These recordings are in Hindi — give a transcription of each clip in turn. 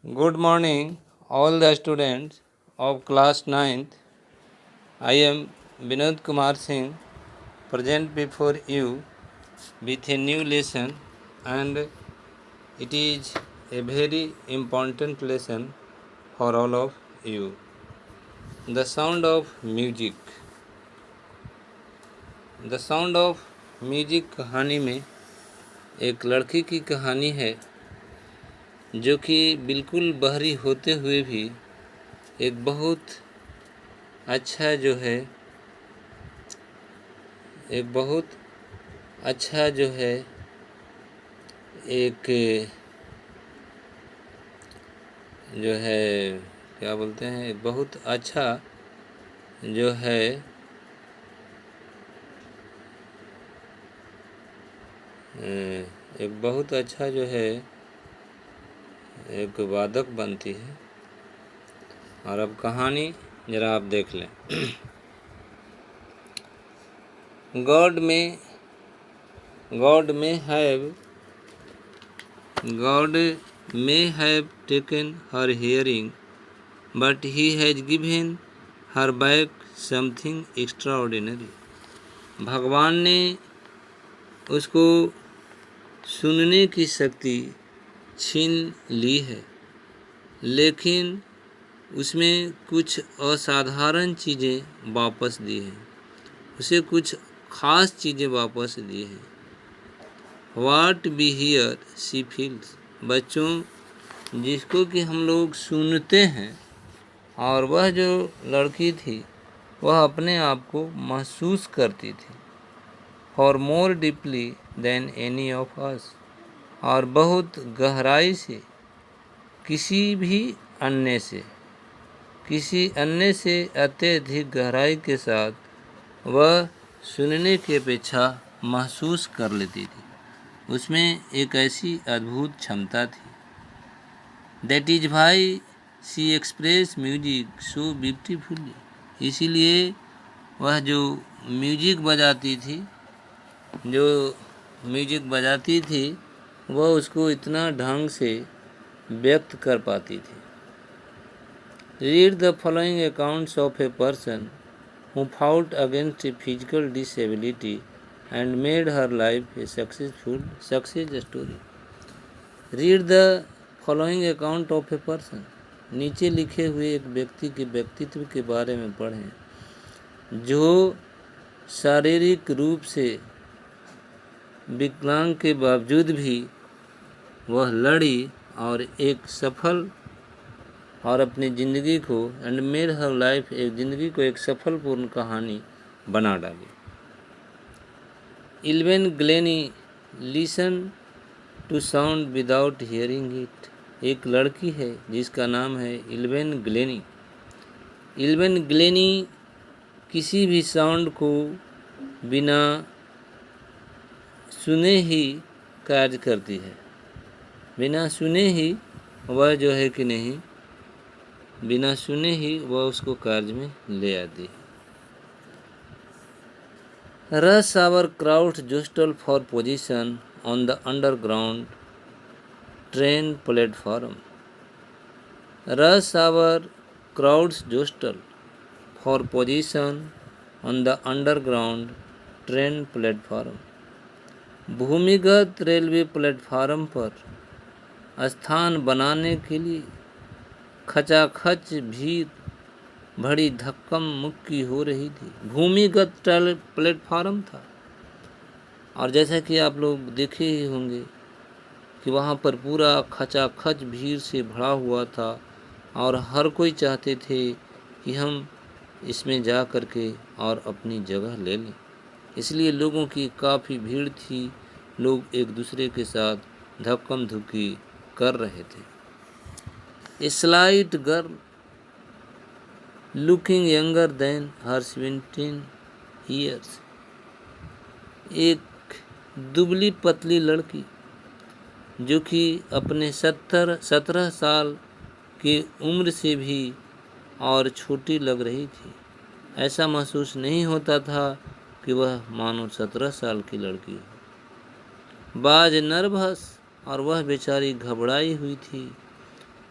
Good morning, all the students of class 9th. I am Vinod Kumar Singh, present before you with a new lesson, and it is a very important lesson for all of you. The sound of music. The sound of music कहानी में एक लड़की की कहानी है जो कि बिल्कुल बहरी होते हुए भी एक बहुत अच्छा जो है एक जो है क्या बोलते हैं एक बहुत अच्छा जो है एक बहुत अच्छा जो है एक वादक बनती है। और अब कहानी जरा आप देख लें। God may have taken her hearing, but he has given her back something extraordinary. भगवान ने उसको सुनने की शक्ति छीन ली है, लेकिन उसमें कुछ असाधारण चीज़ें वापस दी हैं, उसे कुछ खास चीज़ें वापस दी हैं। What we hear she feels। बच्चों, जिसको कि हम लोग सुनते हैं, और वह जो लड़की थी वह अपने आप को महसूस करती थी। For more deeply than any of us। और बहुत गहराई से किसी अन्य से अत्यधिक गहराई के साथ वह सुनने की अपेक्षा महसूस कर लेती थी। उसमें एक ऐसी अद्भुत क्षमता थी। That is why she expressed music so beautifully। इसीलिए वह जो म्यूजिक बजाती थी वह उसको इतना ढंग से व्यक्त कर पाती थी। Read the following accounts of a person who fought against a physical disability and made her life a success story। Read the following account of a person। नीचे लिखे हुए एक व्यक्ति के व्यक्तित्व के बारे में पढ़ें जो शारीरिक रूप से विकलांग के बावजूद भी वह लड़ी और अपनी ज़िंदगी को एंड मेड हर लाइफ ज़िंदगी को एक सफलपूर्ण कहानी बना डाली। Evelyn Glennie listen to sound without hearing it. एक लड़की है जिसका नाम है इल्वेन ग्लेनी। इल्वेन ग्लेनी किसी भी साउंड को बिना सुने ही कार्य करती है। बिना सुने ही वह जो है कि नहीं, बिना सुने ही वह उसको कार्य में ले आती है। Rush hour crowds jostle for position on the underground train platform। Rush hour crowds jostle for position on the underground train platform। भूमिगत रेलवे प्लेटफार्म पर स्थान बनाने के लिए खचाखच भीड़ बड़ी धक्कम मुक्की हो रही थी। भूमिगत प्लेटफार्म था, और जैसा कि आप लोग देखे ही होंगे कि वहाँ पर पूरा खचाखच भीड़ से भरा हुआ था, और हर कोई चाहते थे कि हम इसमें जा कर के और अपनी जगह ले लें। इसलिए लोगों की काफ़ी भीड़ थी, लोग एक दूसरे के साथ धक्कम धुक्की कर रहे थे। A slight girl looking younger than her 17 years। एक दुबली पतली लड़की जो कि अपने 17 साल की उम्र से भी और छोटी लग रही थी। ऐसा महसूस नहीं होता था कि वह मानो 17 साल की लड़की हो। बाज नर्वस, और वह बेचारी घबराई हुई थी।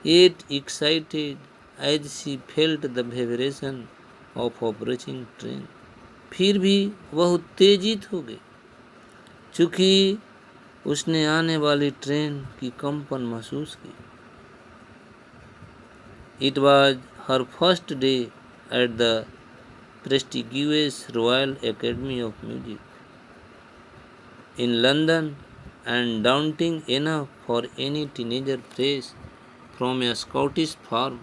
yet excited as she felt the vibration of approaching train. फिर भी वह उत्तेजित हो गई, चूंकि उसने आने वाली ट्रेन की कंपन महसूस की। It was her first day at the prestigious Royal Academy of Music in London, and daunting enough for any teenager fresh from a Scottish farm.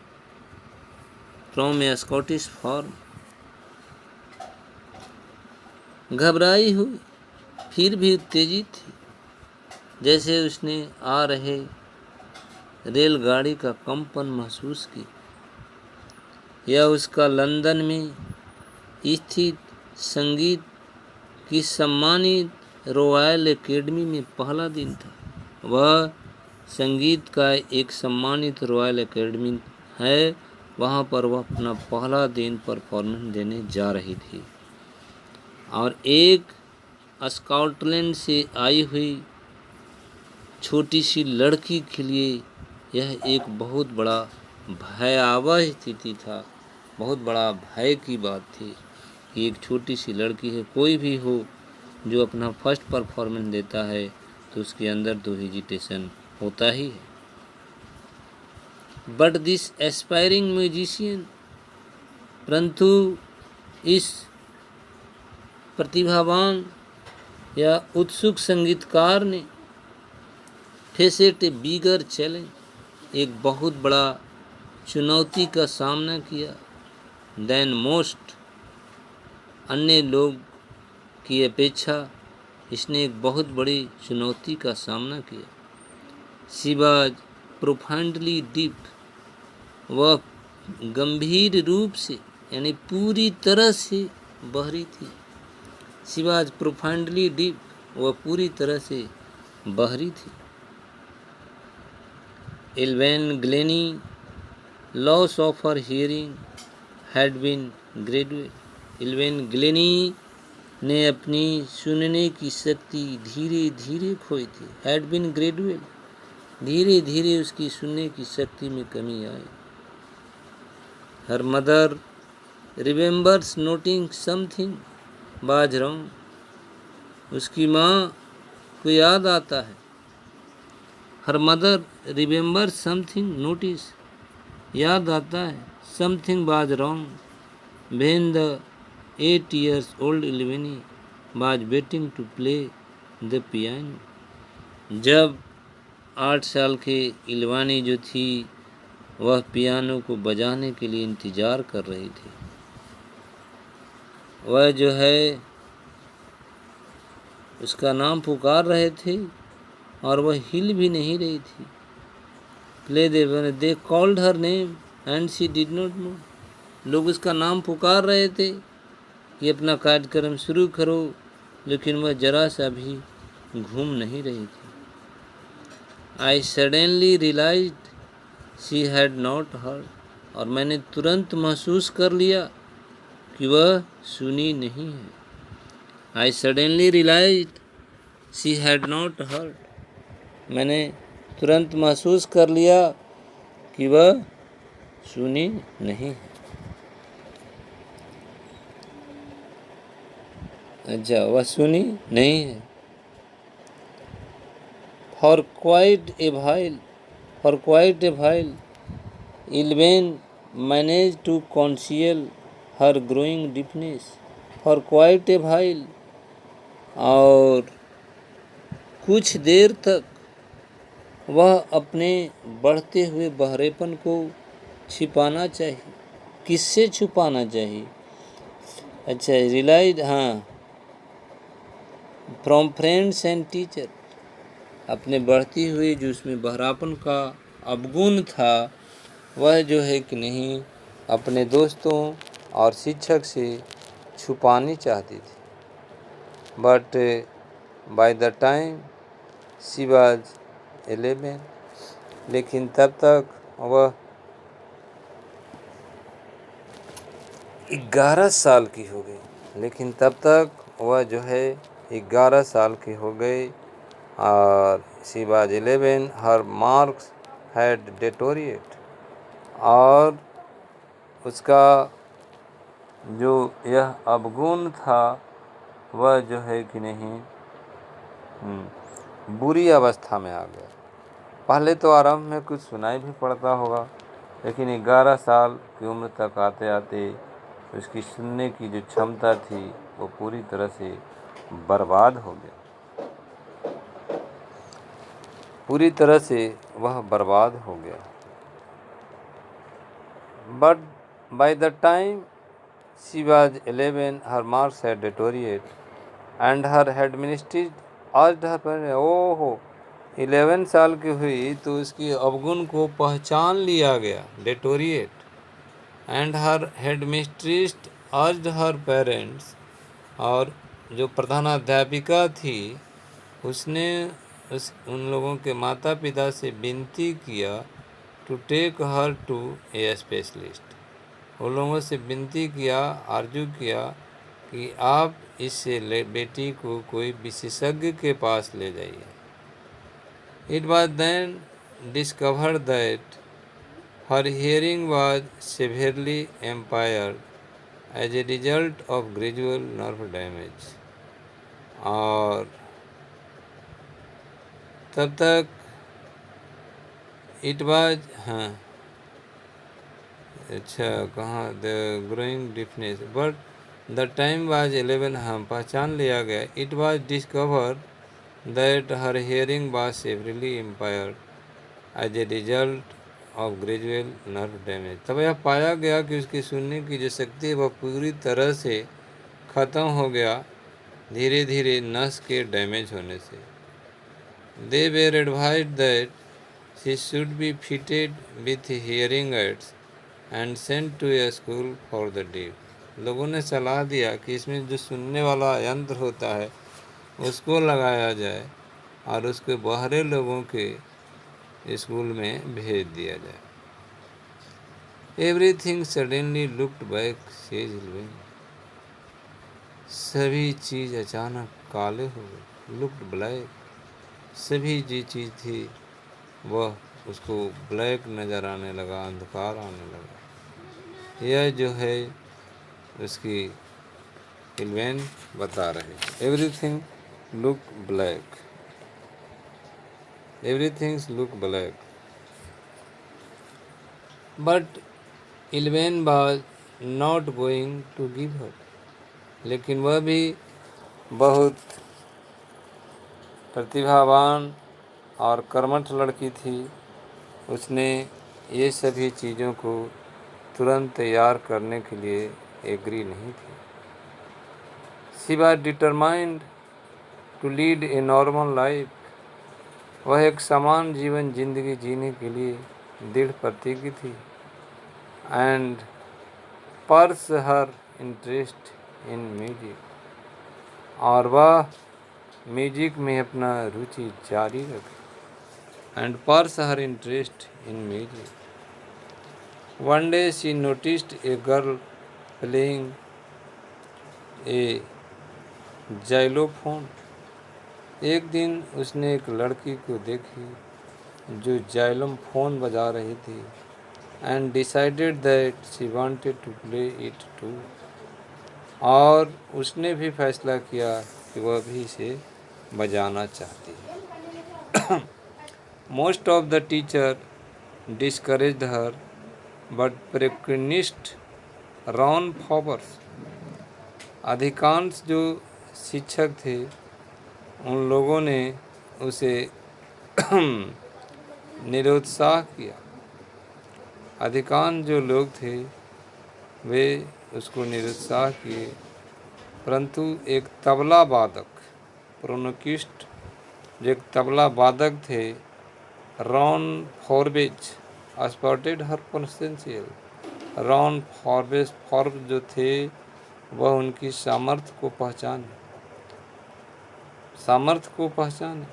घबराई हुई, फिर भी उत्तेजित थी, जैसे उसने आ रहे रेलगाड़ी का कंपन महसूस की। यह उसका लंदन में स्थित संगीत की सम्मानित रॉयल एकेडमी में पहला दिन था। वह संगीत का एक सम्मानित रॉयल एकेडमी है, वहाँ पर वह अपना पहला दिन परफॉर्मेंस देने जा रही थी, और एक स्कॉटलैंड से आई हुई छोटी सी लड़की के लिए यह एक बहुत बड़ा भयावह स्थिति था, बहुत बड़ा भय की बात थी कि एक छोटी सी लड़की है, कोई भी हो जो अपना फर्स्ट परफॉर्मेंस देता है तो उसके अंदर तो हेजिटेशन होता ही है। बट दिस एस्पायरिंग म्यूजिशियन, परंतु इस प्रतिभावान या उत्सुक संगीतकार ने फेसेट ए बिगर चैलेंज, एक बहुत बड़ा चुनौती का सामना किया देन मोस्ट, अन्य लोग की अपेक्षा इसने एक बहुत बड़ी चुनौती का सामना किया। शी वाज प्रोफाउंडली डीप, वह गंभीर रूप से यानी पूरी तरह से बहरी थी। शी वाज प्रोफाउंडली डीप, वह पूरी तरह से बहरी थी। Evelyn Glennie loss of her hearing had been graduate, Evelyn Glennie ने अपनी सुनने की शक्ति धीरे धीरे खोई थी। हैड बीन ग्रेजुएट, धीरे धीरे उसकी सुनने की शक्ति में कमी आई। Her mother remembers noting something was wrong, उसकी माँ को याद आता है। Her mother remembers something, notice, याद आता है, something was wrong when the 8 years old Ilveni was waiting to play the piano, जब 8 साल के इलवानी जो थी वह पियानो को बजाने के लिए इंतज़ार कर रही थी। वह जो है उसका नाम पुकार रहे थे और वह हिल भी नहीं रही थी। Play they called her name and she did not know, लोग उसका नाम पुकार रहे थे कि अपना कार्यक्रम शुरू करो, लेकिन वह जरा सा भी घूम नहीं रही थी। I suddenly realised she had not heard, और मैंने तुरंत महसूस कर लिया कि वह सुनी नहीं है। I suddenly realised she had not heard, मैंने तुरंत महसूस कर लिया कि वह सुनी नहीं है। अच्छा, वह सुनी नहीं है। For quite a while Evelyn manage to conceal her growing deafness, for quite a while, और कुछ देर तक वह अपने बढ़ते हुए बहरेपन को छिपाना चाहिए। किससे छुपाना चाहिए? अच्छा, रिलाइड, हाँ, फ्रॉम फ्रेंड्स एंड टीचर, अपने बढ़ती हुई जो उसमें बहरापन का अवगुण था वह जो है कि नहीं अपने दोस्तों और शिक्षक से छुपानी चाहती थी। But by the time she was 11, लेकिन तब तक वह 11 साल की हो गई, लेकिन तब तक वह जो है 11 साल की हो गई। और she was 11, her marks had deteriorated, और उसका जो यह अवगुण था वह जो है कि नहीं बुरी अवस्था में आ गया। पहले तो आरंभ में कुछ सुनाई भी पड़ता होगा, लेकिन 11 साल की उम्र तक आते आते उसकी सुनने की जो क्षमता थी वो पूरी तरह से बर्बाद हो गया, पूरी तरह से वह बर्बाद हो गया। But by the time she was 11, her marks had deteriorated and her headmistress asked her parents, ओहो 11 साल की हुई तो उसकी अवगुण को पहचान लिया गया, deteriorate, and her headmistress asked her parents, और जो प्रधानाध्यापिका थी उसने उन लोगों के माता पिता से विनती किया to take her to a specialist, उन लोगों से विनती किया, आरजू किया कि आप इस बेटी को कोई विशेषज्ञ के पास ले जाइए। It was then discovered that her hearing was severely impaired as a result of gradual nerve damage, और तब तक इट वॉज अच्छा कहाँ the growing deafness, but the time was 11, पहचान लिया गया। It was discover that her hearing was severely impaired as a result of gradual nerve damage, तब यह पाया गया कि उसकी सुनने की जो शक्ति है वह पूरी तरह से ख़त्म हो गया, धीरे धीरे नस के डैमेज होने से। They were advised that she should be fitted with hearing aids and sent to a school for the deaf. लोगों ने सलाह दिया कि इसमें जो सुनने वाला यंत्र होता है उसको लगाया जाए और उसके बहरे लोगों के स्कूल में भेज दिया जाए। Everything suddenly looked back says eleven, सभी चीज़ अचानक काले हो गए, लुक्ड ब्लैक, सभी जो चीज़ थी वह उसको ब्लैक नज़र आने लगा, अंधकार आने लगा। यह जो है उसकी इल्वेन बता रहे, everything look black, everything look black, but Evelyn was not going to give up, लेकिन वह भी बहुत प्रतिभावान और कर्मठ लड़की थी। उसने ये सभी चीज़ों को तुरंत तैयार करने के लिए एग्री नहीं थी। She was determined to lead a normal life, वह एक समान जीवन जिंदगी जीने के लिए दृढ़ प्रतिज्ञ थी। And purse her interest in music, और वह म्यूजिक में अपना रुचि जारी रखे। And purse her interest in music, one day she noticed a girl playing a xylophone, एक दिन उसने एक लड़की को देखी जो जाइलोफोन बजा रही थी। And decided that she wanted to play it too, और उसने भी फैसला किया कि वह भी इसे बजाना चाहती है। Most of the teacher discouraged her, but percussionist Ron Forbes, अधिकांश जो शिक्षक थे उन लोगों ने उसे निरुत्साह किया। अधिकांश जो लोग थे वे उसको निरुत्साह किए, परंतु एक तबला वादक, प्रोनोकिस्ट, जो एक तबला वादक थे, Ron Forbes, spotted her potential, Ron Forbes जो थे वह उनकी सामर्थ्य को पहचाने।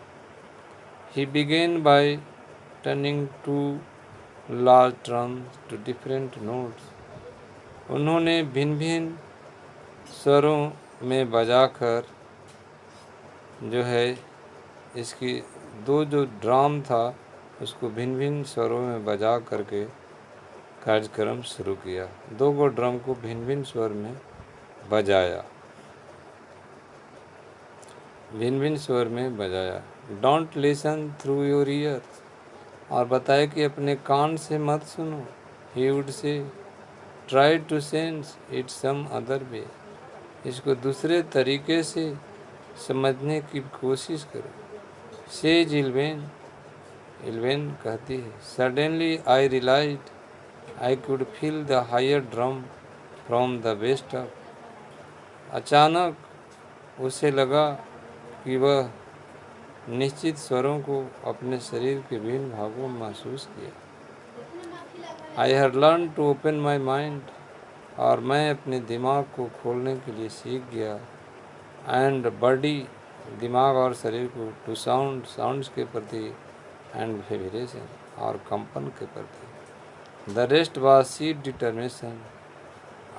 He began by turning two large drums to different notes, उन्होंने भिन्न भिन्न स्वरों में बजाकर जो है इसकी दो जो ड्राम था उसको भिन्न भिन्न स्वरों में बजा करके कार्यक्रम शुरू किया। 2 गो ड्रम को भिन्न भिन्न स्वर में बजाया, भिन्न भिन्न स्वर में बजाया। Don't listen through your ear, और बताया कि अपने कान से मत सुनो। He would say try to sense it some other way, इसको दूसरे तरीके से समझने की कोशिश करो। सेज इल्वेन, इल्वेन कहती है, suddenly I realised I could feel the higher drum from the waist of, अचानक उसे लगा कि वह निश्चित स्वरों को अपने शरीर के विभिन्न भागों में महसूस किया। I had learn to open my mind, और मैं अपने दिमाग को खोलने के लिए सीख गया। एंड बॉडी, दिमाग और शरीर को, टू साउंड, साउंड्स के प्रति, एंड वाइब्रेशन, और कंपन के प्रति। The rest was seed determination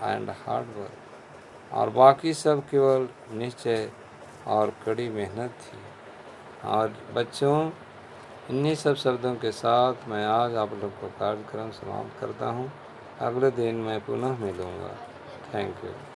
and hard work, और बाकी सब केवल निश्चय और कड़ी मेहनत थी। और बच्चों, इन्हीं सब शब्दों के साथ मैं आज आप लोग को कार्यक्रम समाप्त करता हूँ। अगले दिन मैं पुनः मिलूँगा। Thank you.